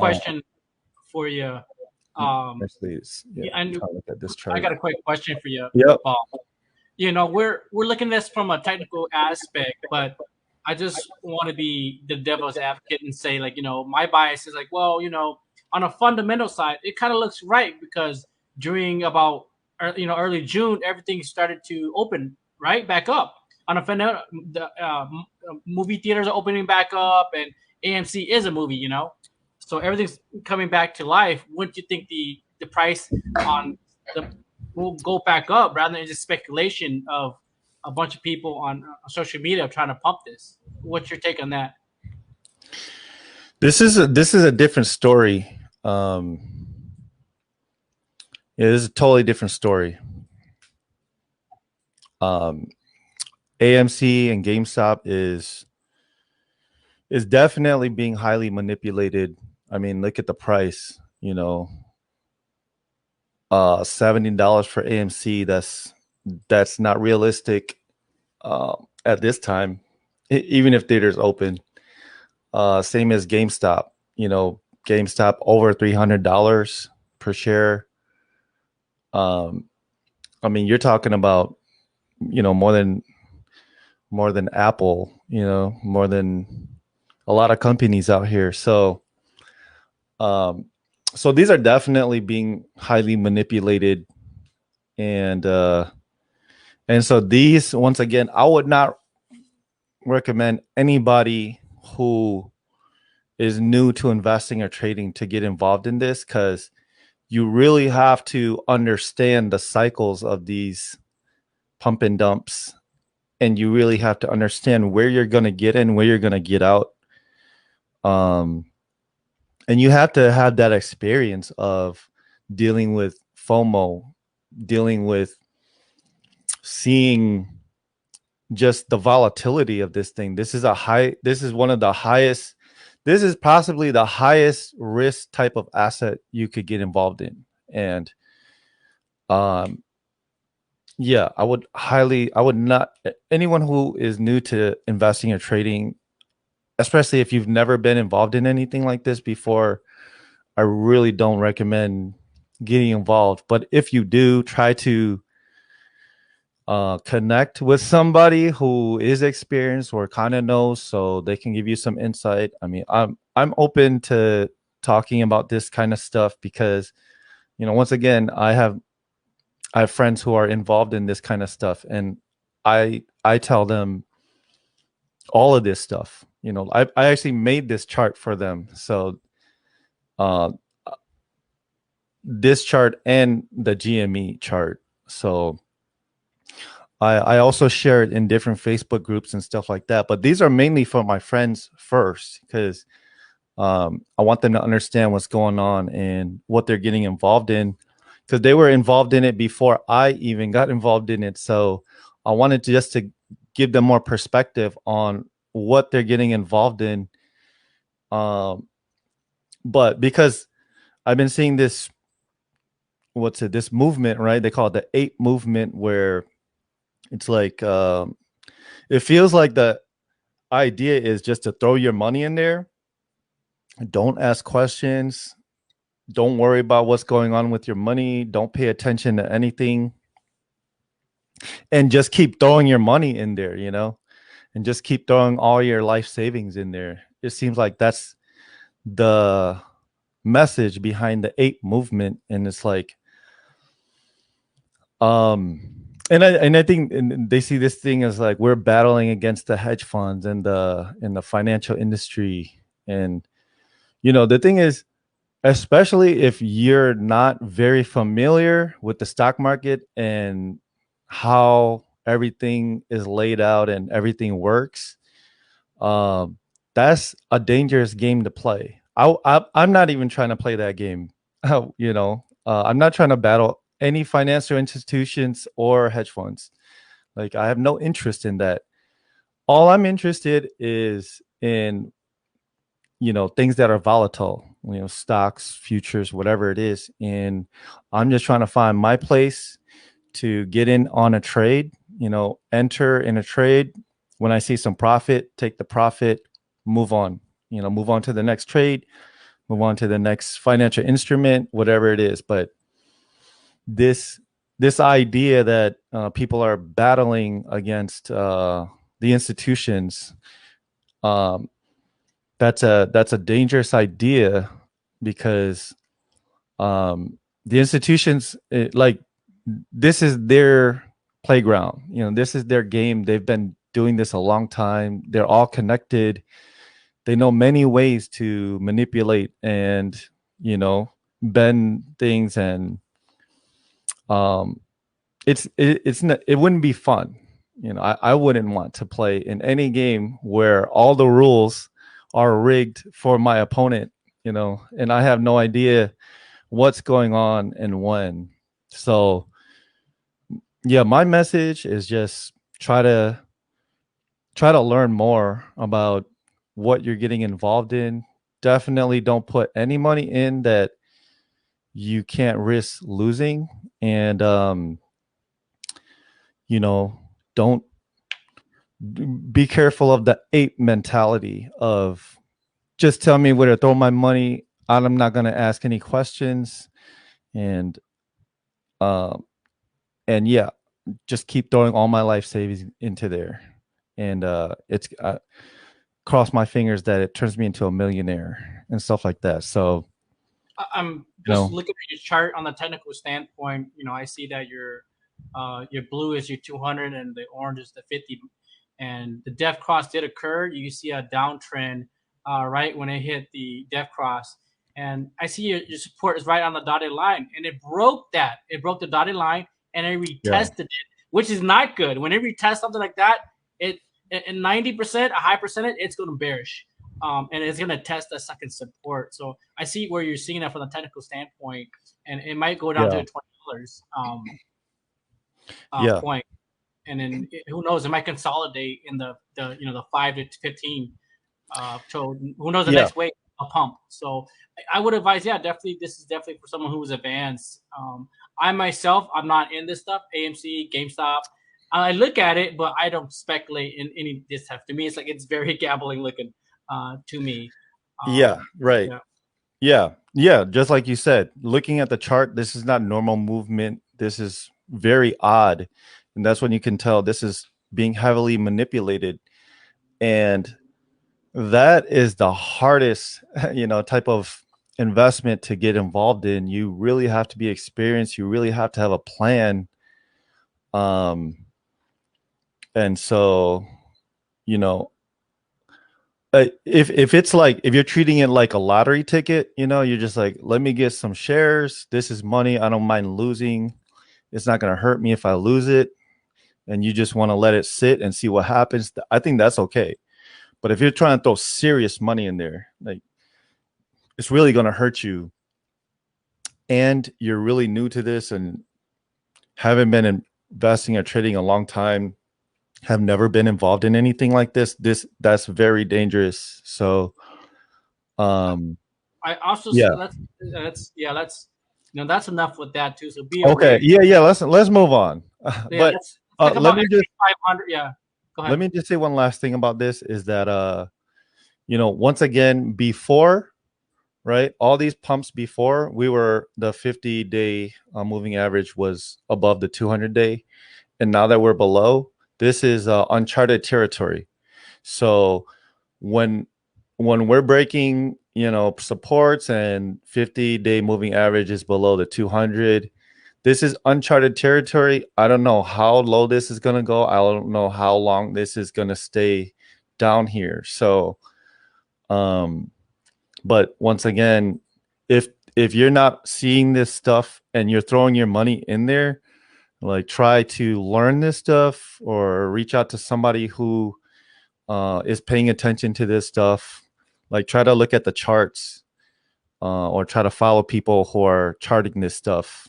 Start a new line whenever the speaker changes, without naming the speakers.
question for you.
Actually, yeah,
Yeah, and
trying to look at this
I
chart.
got a quick question for you.
Yep.
Um, we're looking at this from a technical aspect, but I just want to be the devil's advocate and say, like, my bias is like, well, on a fundamental side, it kind of looks right because during about early June, everything started to open right back up. On a fundamental, the movie theaters are opening back up, and AMC is a movie, so everything's coming back to life. Wouldn't you think the price on the will go back up rather than just speculation of a bunch of people on social media trying to pump this? What's your take on that?
This is a different story. Yeah, this is a totally different story. Um, AMC and GameStop is definitely being highly manipulated. I mean, look at the price. $70 for AMC. That's not realistic at this time, even if theaters open. Same as GameStop. GameStop over $300 per share. I mean, you're talking about more than Apple. More than a lot of companies out here. Um, so these are definitely being highly manipulated, and so these, once again, I would not recommend anybody who is new to investing or trading to get involved in this, because you really have to understand the cycles of these pump and dumps, and you really have to understand where you're going to get in, where you're going to get out. And you have to have that experience of dealing with FOMO, dealing with seeing just the volatility of this thing. This is one of the highest, this is possibly the highest risk type of asset you could get involved in. And yeah, I would not, anyone who is new to investing or trading, especially if you've never been involved in anything like this before, I really don't recommend getting involved. But if you do, try to connect with somebody who is experienced or kind of knows, so they can give you some insight. I mean, I'm open to talking about this kind of stuff because, once again, I have friends who are involved in this kind of stuff, and I tell them all of this stuff. I actually made this chart for them. So this chart and the GME chart. So I also share it in different Facebook groups and stuff like that. But these are mainly for my friends first, because I want them to understand what's going on and what they're getting involved in, because they were involved in it before I even got involved in it. So I wanted to just to give them more perspective on what they're getting involved in. But because I've been seeing this, this movement, right? They call it the Ape Movement, where it's like, it feels like the idea is just to throw your money in there. Don't ask questions. Don't worry about what's going on with your money. Don't pay attention to anything. And just keep throwing your money in there, and just keep throwing all your life savings in there. It seems like that's the message behind the Ape Movement. And it's like, and I think they see this thing as like we're battling against the hedge funds and the financial industry. And the thing is, especially if you're not very familiar with the stock market and how everything is laid out and everything works, that's a dangerous game to play. I'm not even trying to play that game. I'm not trying to battle any financial institutions or hedge funds. Like, I have no interest in that. All I'm interested is in, things that are volatile, stocks, futures, whatever it is. And I'm just trying to find my place to get in on a trade, enter in a trade. When I see some profit, take the profit, move on, move on to the next trade, move on to the next financial instrument, whatever it is. But this idea that people are battling against the institutions, um, that's a dangerous idea, because the institutions, like, this is their playground. This is their game. They've been doing this a long time. They're all connected. They know many ways to manipulate and bend things, and it wouldn't be fun. I wouldn't want to play in any game where all the rules are rigged for my opponent, and I have no idea what's going on and when. So yeah, my message is just try to learn more about what you're getting involved in. Definitely don't put any money in that you can't risk losing. And don't be careful of the ape mentality of just tell me where to throw my money. I'm not going to ask any questions. And yeah, just keep throwing all my life savings into there. And it's cross my fingers that it turns me into a millionaire and stuff like that. So
I'm just looking at your chart on the technical standpoint. I see that your blue is your 200 and the orange is the 50, and the def cross did occur. You see a downtrend right when it hit the def cross, and I see your support is right on the dotted line, and it broke that. It broke the dotted line, and it retested it, which is not good. When it retests something like that, it 90%, a high percentage, it's going to bearish. And it's going to test that second support. So I see where you're seeing that from the technical standpoint, and it might go down to $20 point, and then who knows? It might consolidate in the 5 to 15. So who knows the next way a pump. So I would advise, definitely this is definitely for someone who is advanced. I myself, I'm not in this stuff. AMC, GameStop. I look at it, but I don't speculate in any of this stuff. To me, it's like it's very gambling looking. To me.
Right. Yeah. Just like you said, looking at the chart, this is not normal movement. This is very odd. And that's when you can tell this is being heavily manipulated. And that is the hardest, type of investment to get involved in. You really have to be experienced. You really have to have a plan. And so, if it's like, if you're treating it like a lottery ticket, you're just like, let me get some shares. This is money. I don't mind losing. It's not going to hurt me if I lose it. And you just want to let it sit and see what happens. I think that's okay. But if you're trying to throw serious money in there, like, it's really going to hurt you. And you're really new to this and haven't been investing or trading a long time, have never been involved in anything like this, that's very dangerous. So
I also that's that's enough with that too. So be
okay. Yeah, let's move on. But let me just
500. Yeah, go ahead.
Let me just say one last thing about this is that once again, before, right, all these pumps before, we were, the 50-day moving average was above the 200-day, and now that we're below, this is uncharted territory. So when we're breaking, supports and 50-day moving average is below the 200, this is uncharted territory. I don't know how low this is going to go. I don't know how long this is going to stay down here. So, but once again, if you're not seeing this stuff and you're throwing your money in there, like, try to learn this stuff or reach out to somebody who is paying attention to this stuff. Like, try to look at the charts or try to follow people who are charting this stuff.